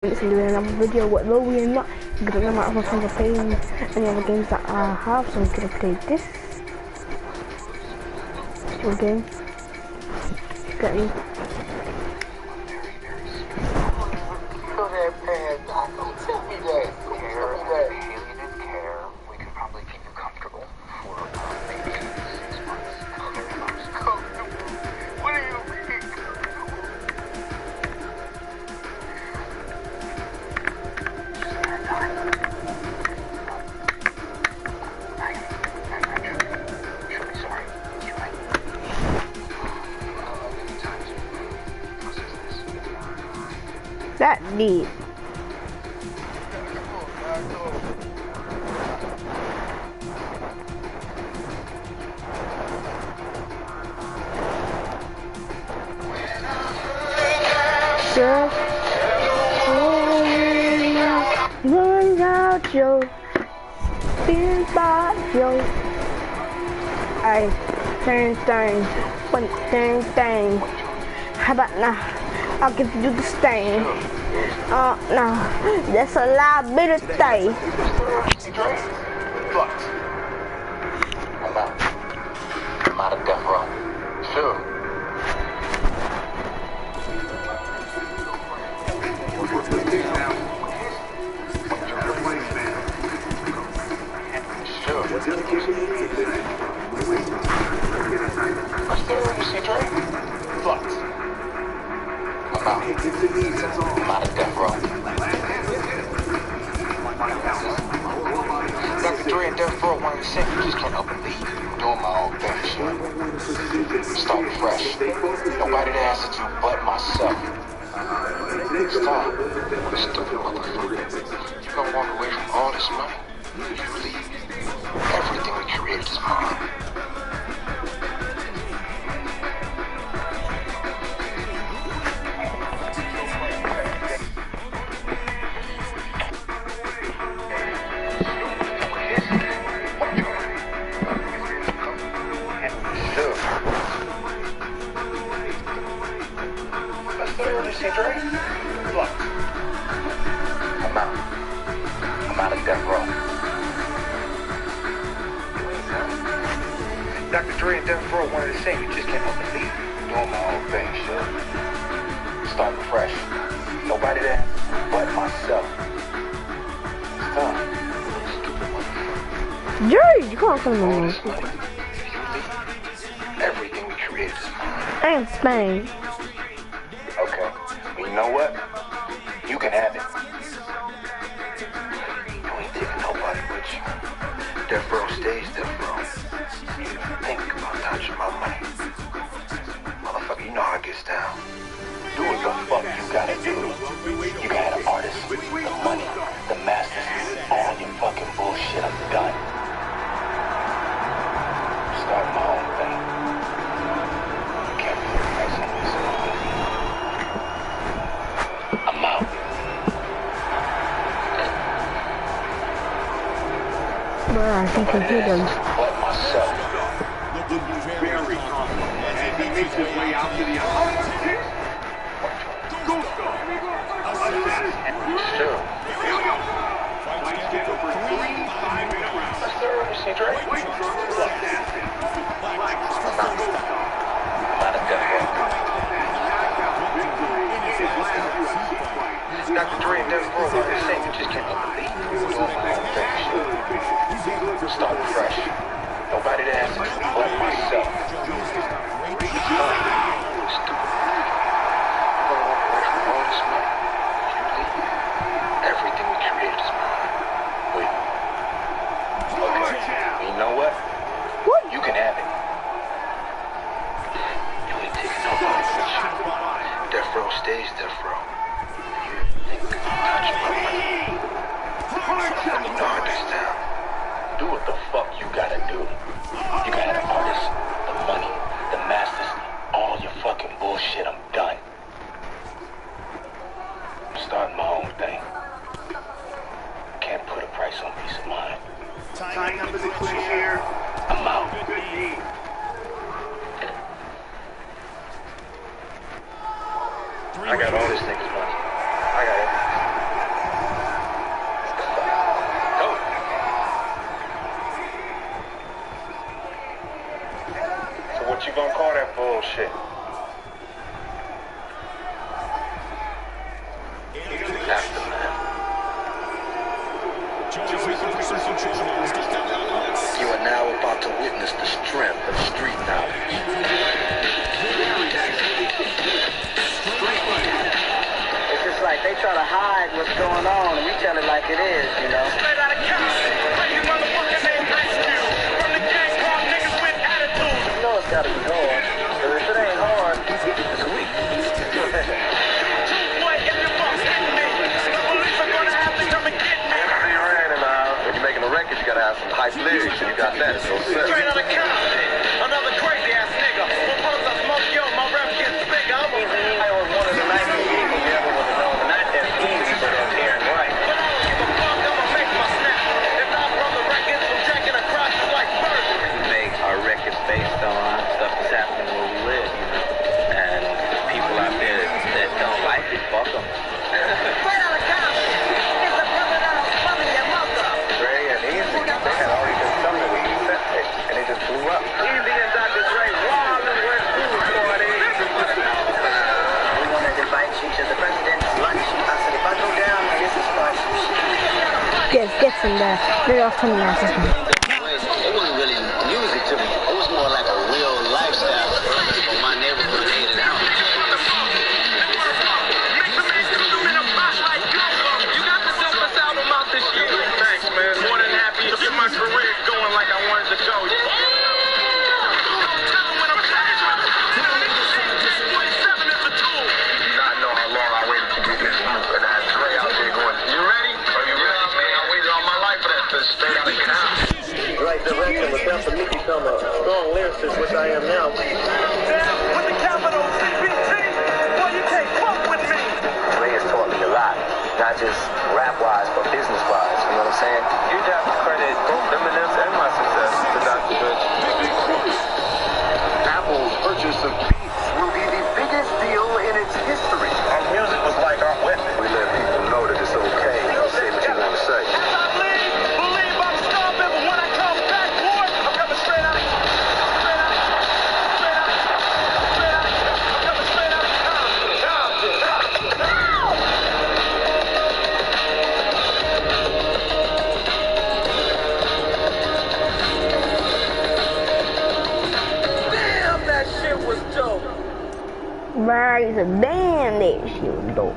Doing another video with Lil we are not gonna know my other playing any other games that I have, so I'm gonna play this game. Get me. Tell me that. Haley didn't care. We could probably keep you comfortable for maybe 6 months. Comfortable? What do you mean? She'll be sorry. You're right. That deep. Run out yo, feel bad yo. I thing, one thing. How about now? I'll give you the stain. Oh no, that's a liability. Fucked. I'm out of death row. Sure. Fucked. I'm out of death row. Dr. Dre and Death Row wanted to say you just can't up and leave. Doing my own thing, shit. Starting fresh. Nobody to answer to but myself. Stop. Stupid motherfucker. You gonna walk away from all this money? You leave. Everything we created is mine. I'm out of death row. Dr. Dre and Death Row wanted to say you just can't help but leave. Doing my own thing, shit. Starting fresh. Nobody there but myself. Stop. Stupid motherfucker. Jerry, you can't come on. If you leave, everything we created is mine. And Spain. Okay. Well, you know what? You can have it. You ain't taking nobody with you. Death Row stays Death Row. You think about touching my money. Motherfucker, you know how it gets down. Do what the fuck you gotta do. You can have the artists, the money, the masters, all your fucking bullshit. I'm done. Start my own thing. You can't be messing with somebody. I'm out. Bro, I think I hear them. But myself. Very confident as he makes his way out to the outside. Sure. Fight scheduled for 3 5-minute rounds. Let's start with St. Dre. Wait for the assassin. I'm out of death row. Dr. Dre and Death Row are the same. You just can't believe. Doing my own thing. Starting fresh. Nobody to answer to but myself. Stupid. I'm gonna walk away from all this money. You leave. Everything we created is mine. Wait. Okay. You know what? You can have it. You ain't taking nobody with you. Death Row stays Death Row. You think about touching my money. Motherfucker, you know how it gets down. Do what the fuck you gotta do. You gotta have the artists, the money, the masters, all your fucking Aftermath. You are now about to witness the strength of street knowledge. It's just like they try to hide what's going on, and we tell it like it is, you know. Straight out of Compton, crazy motherfucker named Ice Cube. From the gang called niggas with attitude. You know it's gotta be hard. Cause if it ain't hard, it's weak. Boy, if you fuck with me, the police are gonna have to come and get me. When you're making a record, you gotta have some hype lyrics, and you got that, it's so simple. Straight out of Compton, another crazy ass nigga. When first I smoke yo, my rep gets bigger. I was one of the 19 people you ever would have known. Not that easy, but I'm hearing right. But I don't give a fuck, I'ma make my snap. If not from the records, from checking across is like burglary. We make our records based on stuff that's happening where we live, you know. And people out there that don't like it, fuck them. Straight out of Compton, it's the brother that was fucking your mother. Dre and Easy, they had already been something with these set tapes, and they just blew up. Easy and Dr. Dre, wild and went through party. We wanted to invite you to the president's lunch. I said, if I go down, this is fun. Get in there. Very often now, It wasn't really music to me. It was more like a real lifestyle for my neighborhood to get it out. You got the dopest album out this year. Thanks, man. More than happy to get my career going like I wanted to go. I know how long I waited to get this move, and I had Dre out there going, you ready? Are you ready? I waited all my life for that to straight out of Compton. Right direction was helping me become a strong lyricist, which I am now. With the capital CBT, boy, you can't fuck with me. Dre has taught me a lot, not just rap-wise, but business-wise, you know what I'm saying? You'd have to credit both Eminem's and my success to Dr. Dre. Apple's purchase of Beats will be the biggest deal in its history. Our music was like our weapon. We let people know that it's okay to say what you want to say. As I leave, believe I'm stomping, but when I come back, boy, I'm coming straight out of Damn, that shit was dope. Right, so damn, that shit was dope.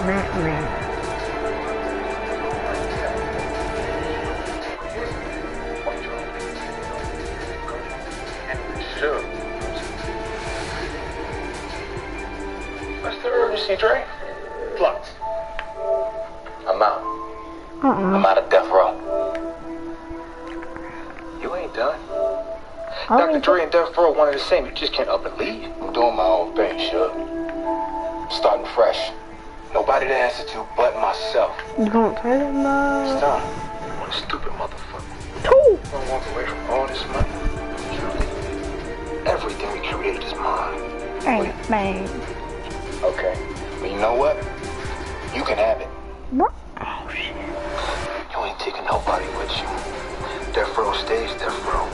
Man. Sure. What's the urgency, Dre? Flux. I'm out. I'm out of death row. You ain't done. Dr. Dre and Death Row one and the same. You just can't up and leave. I'm doing my own thing, sure. Starting fresh. Nobody to answer to but myself. You gonna tell him It's time. What a stupid motherfucker. Two. I'm gonna walk away from all this money. Everything we created is mine. Ain't man. Okay. But you know what? You can have it. What? Oh shit. You ain't taking nobody with you. Death Row stays Death Row.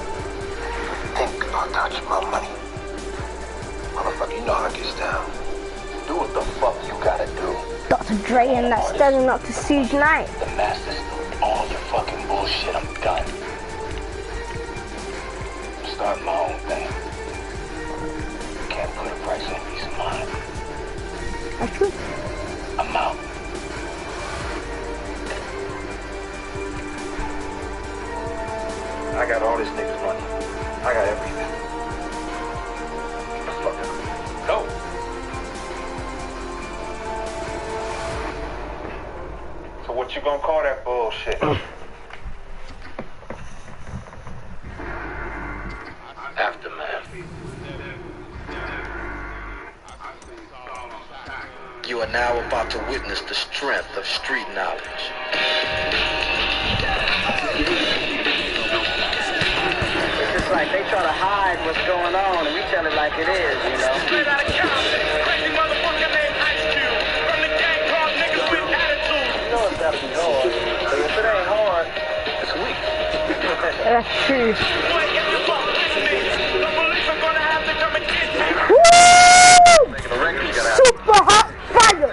Think about touching my money. Motherfucker, you know how it gets down. Do what the fuck you gotta do. Dr. Dre and that standing up to Siege Knight. The masters, all your fucking bullshit, I'm done. I'm starting my own thing. Can't put a price on peace of mind. That's true. I'm out. I got all this nigga's money. I got everything. Get the fuck out. Go. So what you gonna call that bullshit? Aftermath. You are now about to witness the strength of street knowledge. It's just like they try to hide what's going on, and we tell it like it is, you know. Straight out of Compton, crazy motherfucker named Ice Cube. From the gang called niggas with attitude. You know it's gotta be hard. But if it ain't hard, it's weak. That's true. Boy, if you super hot fire.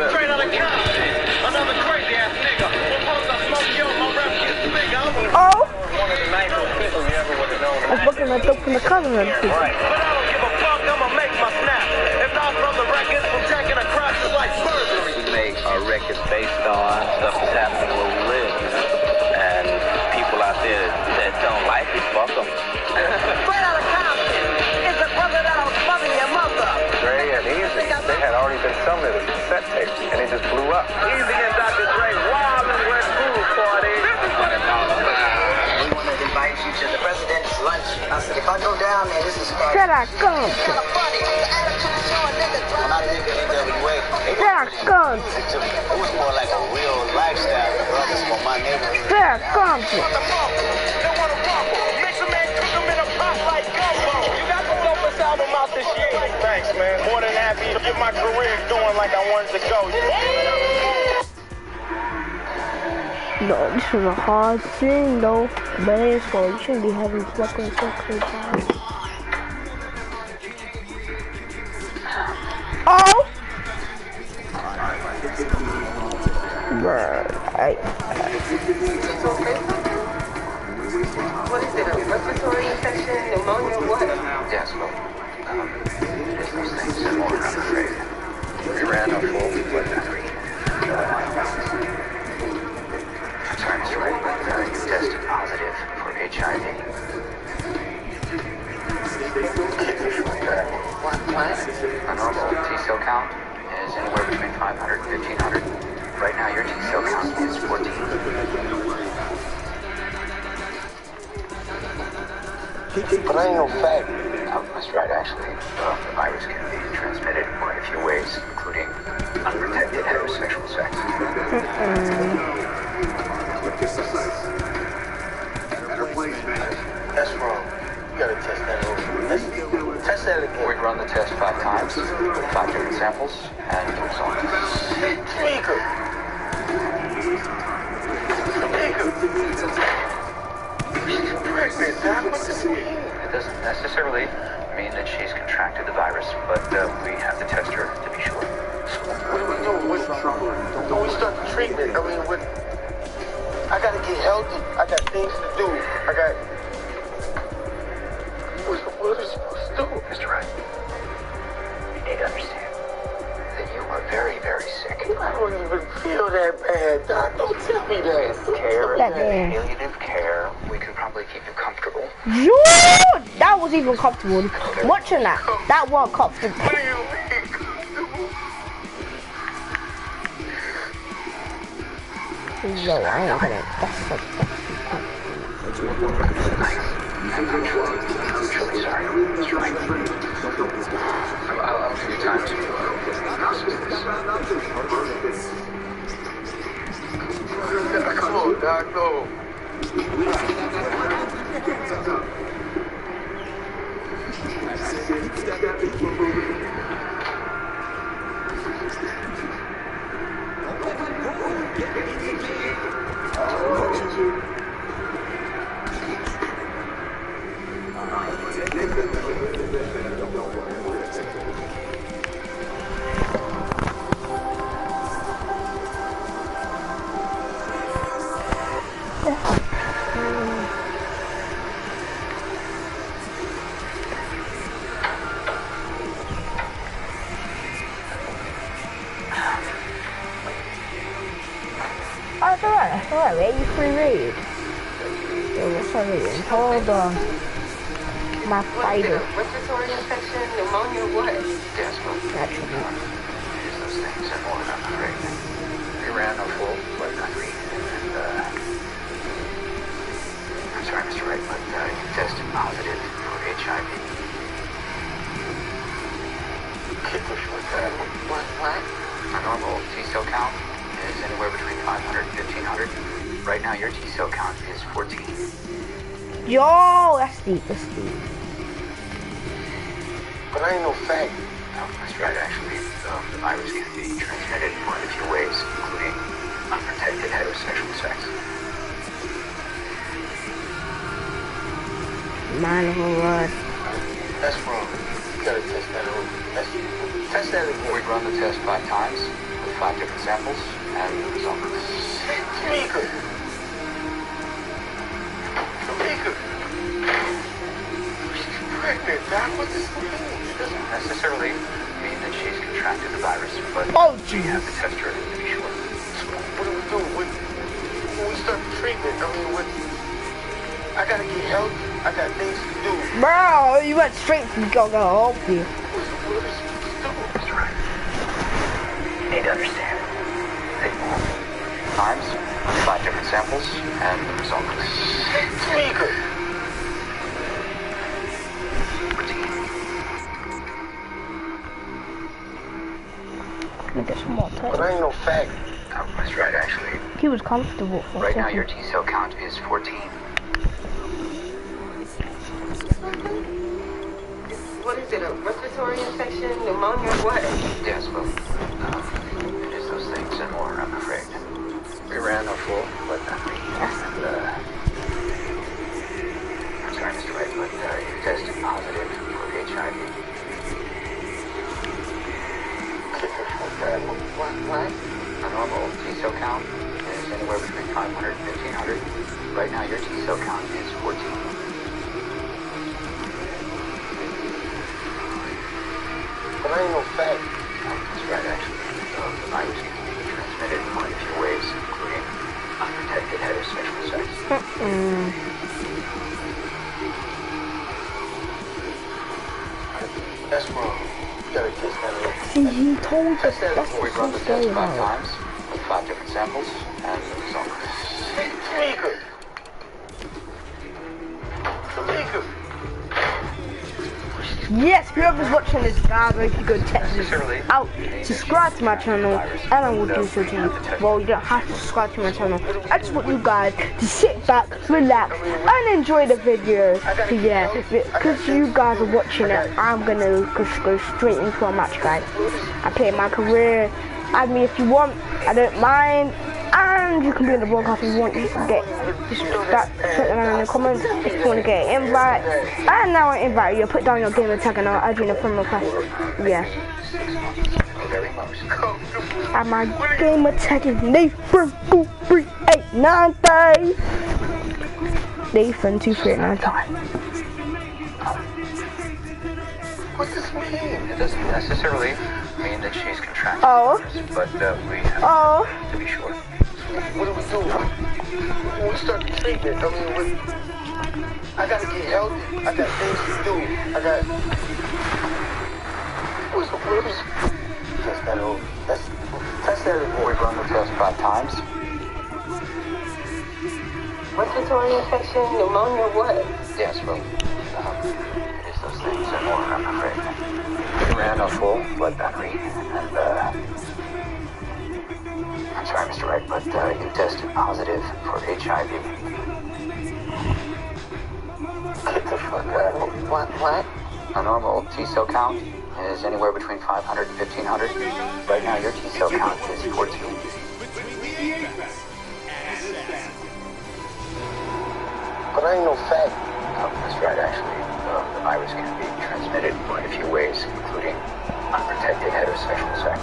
Straight out of Compton. Another crazy ass nigga. We'll post a smoke yo, my rep gets bigger. Oh, One of the nicest people you ever would have known. I was looking at dope from the cousin. Right. But I don't give a fuck, I'ma make my snap. If not from the records, from taking a cross is like burglary. We make our records based on stuff that's happening where we live. And people out there that don't like it, fuck them. Straight out of Compton. It's a brother that'll smother your mother. Dre and Easy, they had already been filming it as cassette tapes, and it just blew up. Easy and Dr. Dre, wild and West Cool party. We want to invite you to the president's lunch. I said, if I go down there, this is fun. Shut up, come. When I lived in NWA, it Shut up, come. was more like a real lifestyle. The brothers from my neighborhood. Shut up, come. Thanks, man. More than happy to get my career going like I wanted to go. No, this was a hard thing though. But it's cool. You shouldn't be having fucking so hard. Oh! Right. What is it, a respiratory infection, pneumonia, what? Yes, well, it's those things that more, I'm afraid. We ran a full blood degree. I'm sorry, Mr. Wright, but you tested positive for HIV. What? A normal T-cell count is anywhere between 500 and 1,500. Right now, your T-cell count is 14. But I ain't no fag. That's right, actually. The virus can be transmitted in quite a few ways, including unprotected heterosexual sex. That's wrong. You gotta test that over. Let's test that again. We've run the test 5 times, 5 different samples, and the result is... Speaker. Pregnant, Doc. What's this mean? It doesn't necessarily mean that she's contracted the virus, but we have to test her to be sure. What are we doing? When we start the treatment, I mean, what? I gotta get healthy. I got things to do. I got... What are we supposed to do? Mr. Wright, you need to understand that you are very, very sick. I don't even feel that bad, Doc. Don't tell me that. Care, That bad. palliative care, we can probably keep you comfortable. Dude, that was even comfortable. Watching that wasn't comfortable. What do you mean? Yo, I ain't gonna. I'm truly sorry, Mr. Wright. I'll give you time to process this. Come on, Doc, no. That's alright, where you free read? Yo, what's up reading? Hold on. My fighter. Respiratory infection, pneumonia, what? Yes, well, Naturally. those things are more, I'm afraid. We ran a full blood degree, and, I'm sorry, Mr. Wright, but you tested positive for HIV. What? A normal T-cell count is anywhere between 500 and 1,500. Right now, your T-cell count is 14. Yo, that's deep. But I ain't no fag. No, that's right, actually. The virus can be transmitted in quite a few ways, including unprotected heterosexual sex. Man of a word. That's wrong. gotta test that over. Test that again. We'd run the test 5 times with 5 different samples and the result. Speaker. She's pregnant, Doc. What does this mean? It doesn't necessarily mean that she's contracted the virus, but we have to test her to be sure. What do we do? When we start the treatment, I mean, I gotta get healthy. I got things to do. Bro, you went straight to go help you. That's right. You need to understand. 8 times, 5 different samples, and the result. Speaker. Get some more But I ain't no fag. Oh, that's right, actually. He was comfortable for Right a now, your second. T-cell count is 14. What is it, a respiratory infection, pneumonia, what? Yes, well, it is those things and more, I'm afraid. We ran a full blood battery, and, I'm sorry, Mr. Wright, but you tested positive for HIV. What? A normal T-cell count is anywhere between 500 and 1,500. Right now, your T-cell count is 14. But I ain't no fag. That's right, actually. The virus can be transmitted in quite a few ways, including unprotected heterosexual sex. That's wrong. You gotta test that over. See, he told us Test that that's over. We what's run the so test scary 5 about it. times with 5 different samples and the result. Speaker. Yes, whoever's watching this, guys, make sure you go check this out. Subscribe to my channel, and I will do so to you. Well, you don't have to subscribe to my channel. I just want you guys to sit back, relax, and enjoy the video. So yeah, because you guys are watching it, I'm gonna just go straight into a match, guys. I play my career. Add me if you want. I don't mind. And you can be in the broadcast if you want. You can get just that, put that in the comments if you want to get an invite. And now I invite you. Put down your gamer tag and I'll add you in a friend request. Yeah. And my gamer tag is nathan23890's. nathan23890's. What's this mean? It doesn't necessarily mean that she's contracted Oh. the virus, but we have to be sure. What do we do? When we start the treatment, I mean, I gotta get healthy. I got things to do. What's test that over. Test that again. We've run the test 5 times. Respiratory infection, pneumonia, what? Yes, well, it is those things and more, I'm afraid. We ran a full blood battery, and, I'm sorry, Mr. Wright, but you tested positive for HIV. Get the fuck out. What? A normal T-cell count is anywhere between 500 and 1,500. Right now, your T-cell count is 14. But I ain't no fag. Oh, that's right, actually. The virus can be transmitted in quite a few ways, including unprotected heterosexual sex.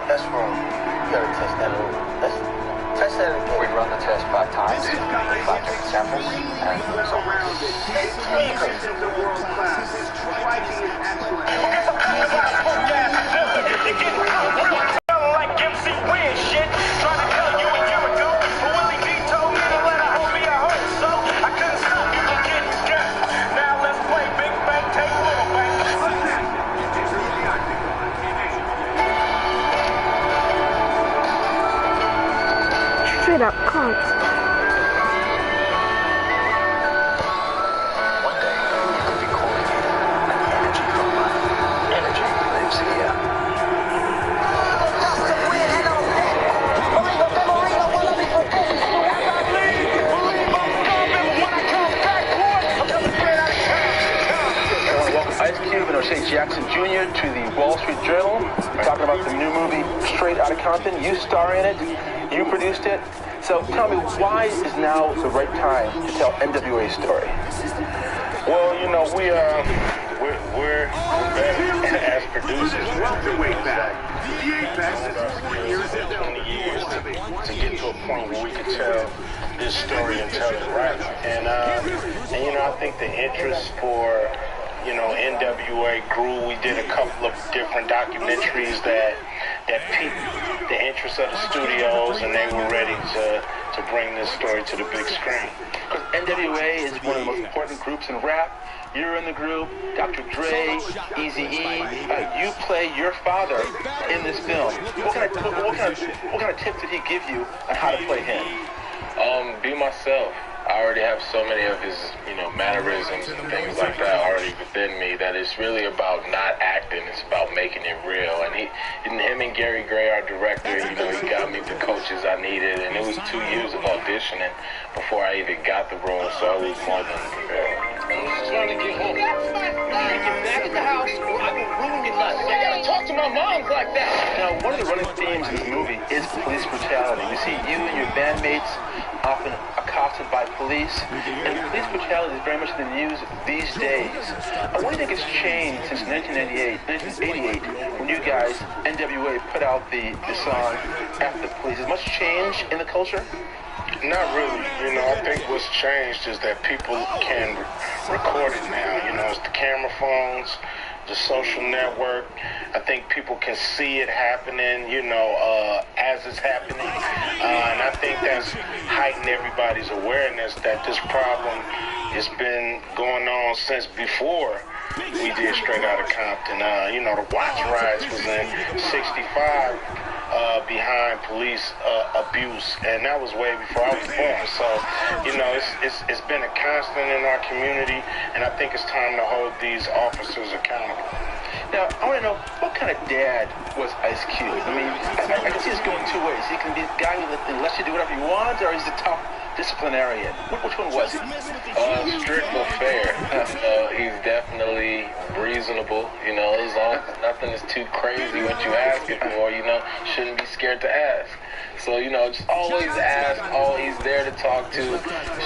That's wrong. You gotta test that over. Test that again. We run the test 5 times, 5 different samples, and the result. Straight up can't. One day, you'll be calling it energy from life. Energy lives here. Ice Cube and O'Shea Jackson Jr. to the Wall Street Journal, talking about the new movie Straight Outta Compton. You star in it. You produced it. So tell me, why is now the right time to tell NWA's story? Well, you know, we're better as producers. Welterweight back. $20 years to get to a point where we can tell this story and tell it right. And you know, I think the interest for, you know, NWA grew. We did a couple of different documentaries that piqued the interest of the studios, and they were ready to bring this story to the big screen. Because NWA is one of the most important groups in rap. You're in the group, Dr. Dre, Eazy-E. You play your father in this film. What kind of tips did he give you on how to play him? Be myself. I already have so many of his, you know, mannerisms and things like that already within me that it's really about not acting. It's about making it real. And him and Gary Gray, our director, you know, he got me the coaches I needed. And it was 2 years of auditioning before I even got the role, so I was more than prepared. Trying to get home. Get back at the house, or I will ruin your life. I gotta talk to my moms like that. Now, one of the running themes in this movie is police brutality. You see you and your bandmates often accosted by police, and police brutality is very much in the news these days. What do you think has changed since 1988, when you guys, NWA, put out the song After the Police? Has much changed in the culture? Not really. You know, I think what's changed is that people can record it now. You know, it's the camera phones, the social network. I think people can see it happening, you know, as it's happening. And I think that's heightened everybody's awareness that this problem has been going on since before we did Straight Outta Compton. You know, the watch riots was in '65. Behind police abuse, and that was way before I was born. So, you know, it's been a constant in our community, and I think it's time to hold these officers accountable. Now, I want to know, what kind of dad was Ice Cube? I mean, I can see this going two ways. He can be the guy who lets you do whatever you want, or he's the tough disciplinarian. Which one was he? Strict but fair. He's definitely reasonable, you know, as long as nothing is too crazy what you asking for, you know, shouldn't be scared to ask. So, you know, just always ask, always there to talk to,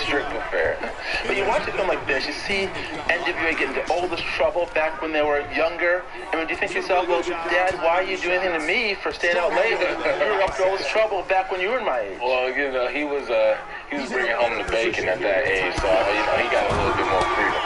strict but fair. But you watch a film like this, you see NWA get into all this trouble back when they were younger. I mean, do you think to yourself, well, Dad, why are you doing anything to me for staying out late? You were up to all this trouble back when you were my age. Well, you know, he was bringing home the bacon at that age, so, you know, he got a little bit more freedom.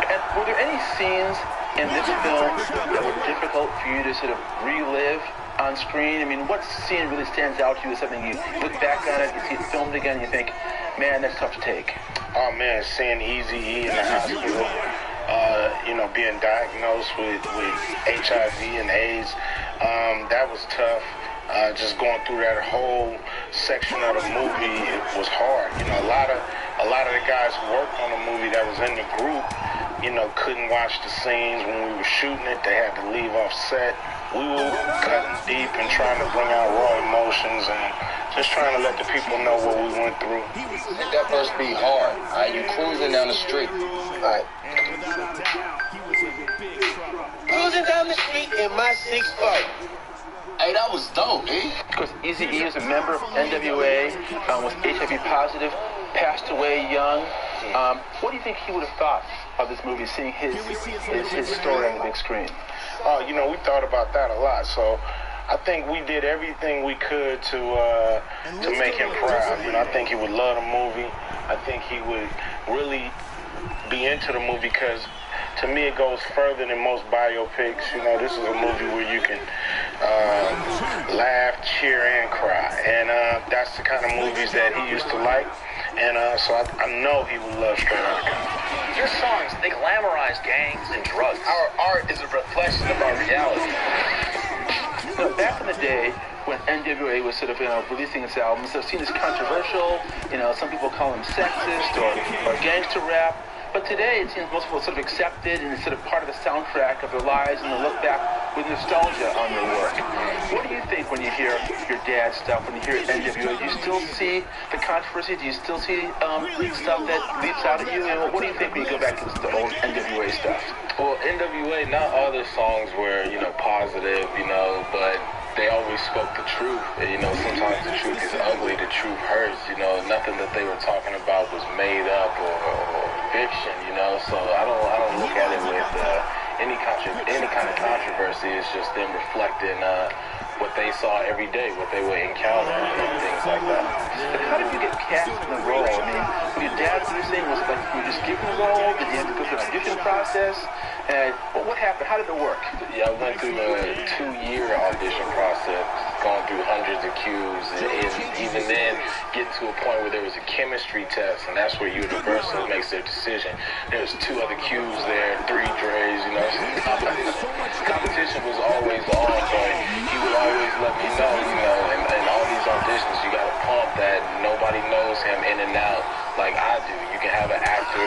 And were there any scenes in this film that were difficult for you to sort of relive on screen? I mean, what scene really stands out to you as something you look back on it, you see it filmed again, and you think, man, that's tough to take? Oh, man, seeing Eazy-E in the hospital, you know, being diagnosed with HIV and AIDS, that was tough. Just going through that whole section of the movie, it was hard. You know, a lot of the guys who worked on the movie that was in the group, you know, couldn't watch the scenes when we were shooting it. They had to leave off set. We were cutting deep and trying to bring out raw emotions and just trying to let the people know what we went through. That must be hard. You cruising down the street. All right. Cruising down the street in my 6'4". Hey, that was dope, eh? Because Eazy-E was a member of NWA, was HIV positive, passed away young. What do you think he would have thought of this movie, seeing his story on the big screen? You know, we thought about that a lot. So I think we did everything we could to make him proud. You know, I think he would love the movie. I think he would really be into the movie because, to me, it goes further than most biopics. You know, this is a movie where you can laugh, cheer, and cry. And that's the kind of movies that he used to like. And so I know he would love Straight Outta Compton. Your songs, they glamorize gangs and drugs. Our art is a reflection of our reality. Now, back in the day, when NWA was sort of, releasing its albums, it seemed as controversial. You know, some people call him sexist or gangster rap. But today, it seems most people sort of accepted and it's sort of part of the soundtrack of their lives, and they look back with nostalgia on their work. What do you think when you hear your dad's stuff, when you hear NWA? Do you still see the controversy? Do you still see stuff that leaps out at you? And what do you think when you go back to the old NWA stuff? Well, NWA, not all their songs were, you know, positive, you know, but they always spoke the truth. And, you know, sometimes the truth is ugly, the truth hurts. You know, nothing that they were talking about was made up or fiction. You know, so I don't look at it with any kind of controversy. It's just them reflecting what they saw every day, what they would encounter, and things like that. But how did you get cast in the role? I mean, when your dad was saying, was like you were just given the role? Did you have to go through an audition process? And what happened? How did it work? Yeah, I went through a 2-year audition process, going through hundreds of cues, and even then, getting to a point where there was a chemistry test, and that's where Universal makes their decision. There's 2 other cues there, 3 Dre's, you know. Competition was always on, but he would always let me know, you know, and all these auditions, you got to pump that nobody knows him in and out like I do. You can have an actor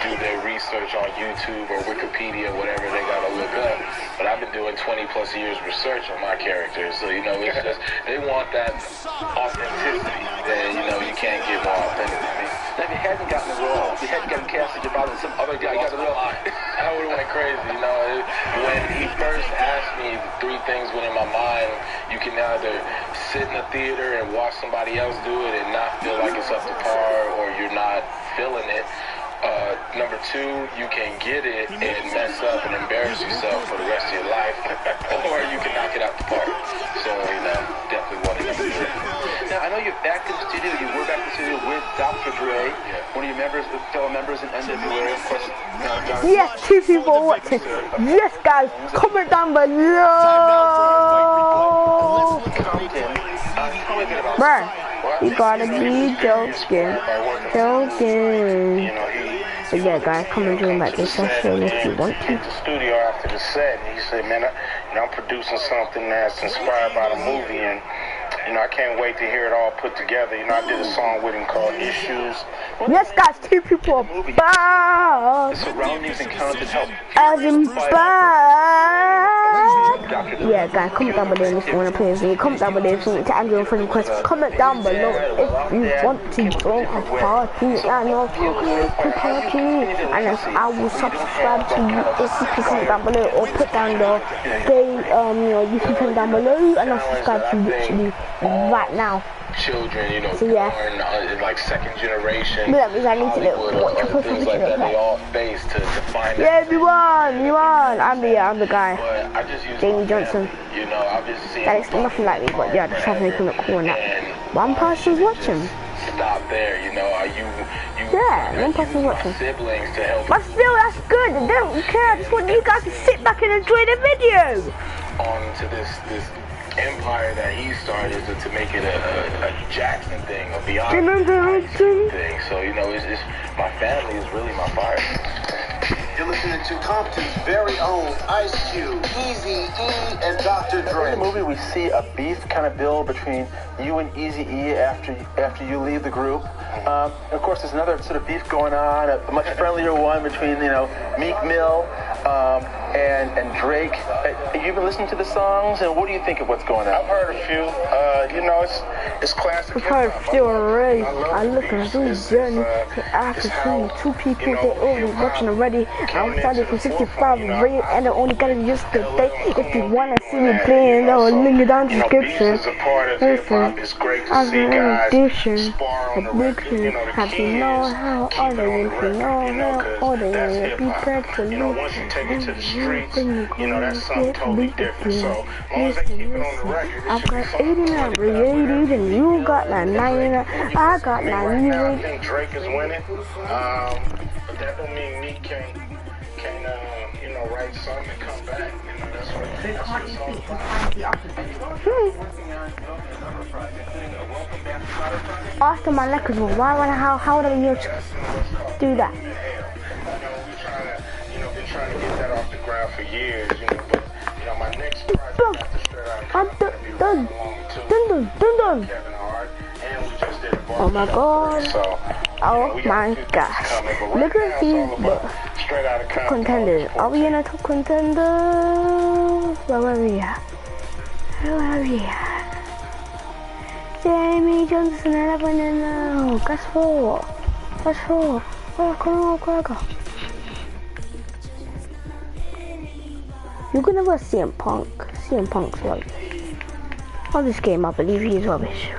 do their research on YouTube or Wikipedia, whatever they got to look up. But I've been doing 20 plus years research on my characters. So, you know, it's just, they want that authenticity. And, you know, you can't get more authentic than me. Now, if you hadn't gotten the role, if you hadn't gotten cast as your father, some other guy got the role, I would have went crazy, you know. When he first asked me, 3 things went in my mind. You can either sit in the theater and watch somebody else do it and not feel like it's up to par, or you're not feeling it. Number 2, you can get it and mess up and embarrass yourself for the rest of your life, or you can knock it out the park. So, you know, definitely one of them. Now, I know you're back in the studio. You were back in the studio with Dr. Dre, one of your fellow members in NWA, of course. Yes, 2 people watching. Yes, guys, comment down below. Bruh, you gotta be joking. But yeah, guys, come and join back this session if you want to. The studio after the set, and he said, "Man, I'm producing something that's inspired by the movie, and you know, I can't wait to hear it all put together. You know, I did a song with him called Issues." Yes, guys, 2 people back. The surroundings and content help. As in back. Yeah, guys, comment down below if you want to play this video. Comment down below if you want to add your friend request. Comment down below if you want to join a party. And if you can party, and I will subscribe to you if you can comment down below, or put down the you know, you can comment down below, and I'll subscribe to you literally right now. Children, you know, so, yeah. born like 2nd generation. Yeah, because I need to do things like that. They all face to find. Yeah, everyone. I'm the guy. But I just use Jamie Johnson. You know, I've been seeing. That is nothing like me, but yeah, just having a cool nap. One person's watching. Stop there, you know. Yeah, one person's watching. Siblings to help. But still, that's good. They don't care. I just want you guys to sit back and enjoy the video. On to this empire that he started to make it a Jackson thing, a Beyonce thing. So, you know, it's my family is really my fire. You're listening to Compton's very own Ice Cube, Eazy-E, and Dr. Dre. In the movie, we see a beef kind of build between you and Eazy-E after you leave the group. Of course, there's another sort of beef going on, a much friendlier one between, you know, Meek Mill and Drake. Have you been listening to the songs, and what do you think of what's going on? I've heard a few. You know, it's classic. I've heard a few already. I look at this journey after 2 people they already watching already. I started from 65 rate, and I only got it yesterday. If you wanna see me playing, I'll link it down in the description. Listen, I've been in addiction. Have you know how other you know how other you be back to you. Take it to the streets, you know, that's something totally different. So, as long as they keep it on the record, I've got 89 created, and you got like 99. I got 98. I think Drake is winning, but that don't mean Meek can't you know, write something and come back. You know, that's what it's all about. After my records, how do you do that? Trying to get that off the ground for years, you know, but you know, my next project after Straight Outta Compton, done. Kevin Hart, and we just did a Oh my god. So, oh my gosh. Look at these contenders. Are we in a top contender? Where are we at? Jamie Johnson, I don't know. Guess what? Oh, come on. You're gonna wear CM Punk. CM Punk's like on this game, I believe he is rubbish.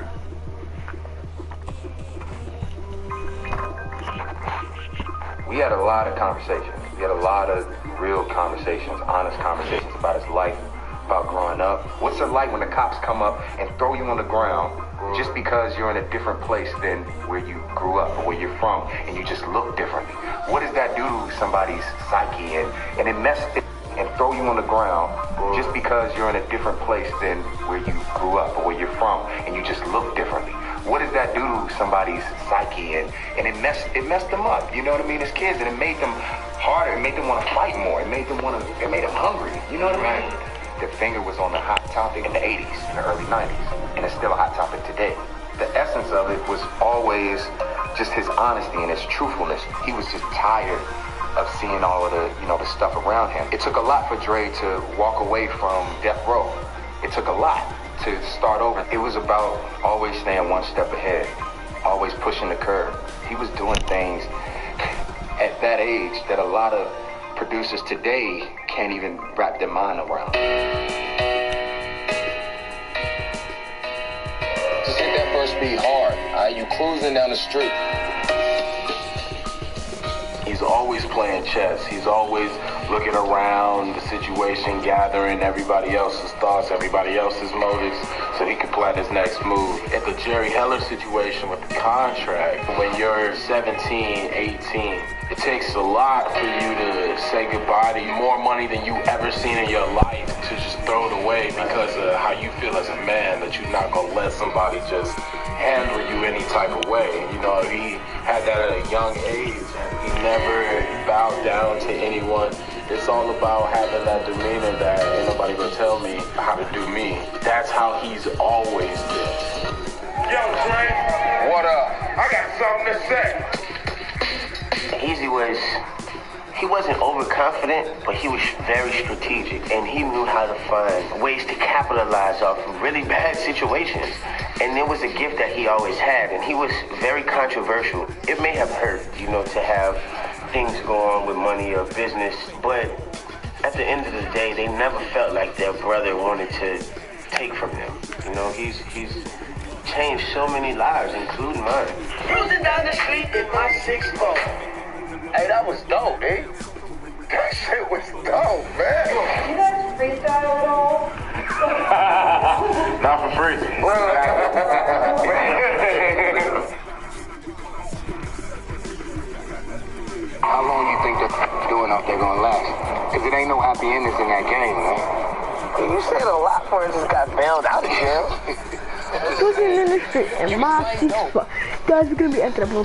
We had a lot of conversations. We had a lot of real conversations, honest conversations about his life, about growing up. What's it like when the cops come up and throw you on the ground just because you're in a different place than where you grew up or where you're from, and you just look differently? What does that do to somebody's psyche? And it messes and throw you on the ground just because you're in a different place than where you grew up or where you're from, and you just look differently. What does that do to somebody's psyche? And it messed them up, you know what I mean, as kids, and it made them harder, it made them want to fight more, it made them hungry, you know what I mean? The finger was on the hot topic in the 80s, in the early 90s, and it's still a hot topic today. The essence of it was always just his honesty and his truthfulness. He was just tired of seeing all of the, the stuff around him. It took a lot for Dre to walk away from death row. It took a lot to start over. It was about always staying one step ahead, always pushing the curve. He was doing things at that age that a lot of producers today can't even wrap their mind around. Just hit that first beat hard. You cruising down the street. He's always playing chess. He's always looking around the situation, gathering everybody else's thoughts, everybody else's motives, so he can plan his next move. At the Jerry Heller situation with the contract, when you're 17, 18, it takes a lot for you to say goodbye to more money than you ever seen in your life, to just throw it away because of how you feel as a man, that you're not gonna let somebody just handle you any type of way. He had that at a young age, and he never bowed down to anyone. It's all about having that demeanor that ain't nobody gonna tell me how to do me. That's how he's always been. Yo, Dre. What up? I got something to say. Easy he wasn't overconfident, but he was very strategic, and he knew how to find ways to capitalize off of really bad situations. And it was a gift that he always had, and he was very controversial. It may have hurt, to have things go on with money or business, but at the end of the day, they never felt like their brother wanted to take from them. He's changed so many lives, including mine. Cruising down the street in my 6'4". Hey, that was dope, eh? That shit was dope, man. You guys freestyle at all? Not for free. How long do you think that doing out there gonna last? Because it ain't no happy endings in that game, man. You said a lot for it just got bailed out of jail. Cruising in the street in my 6'4". Guys, we're gonna be entering the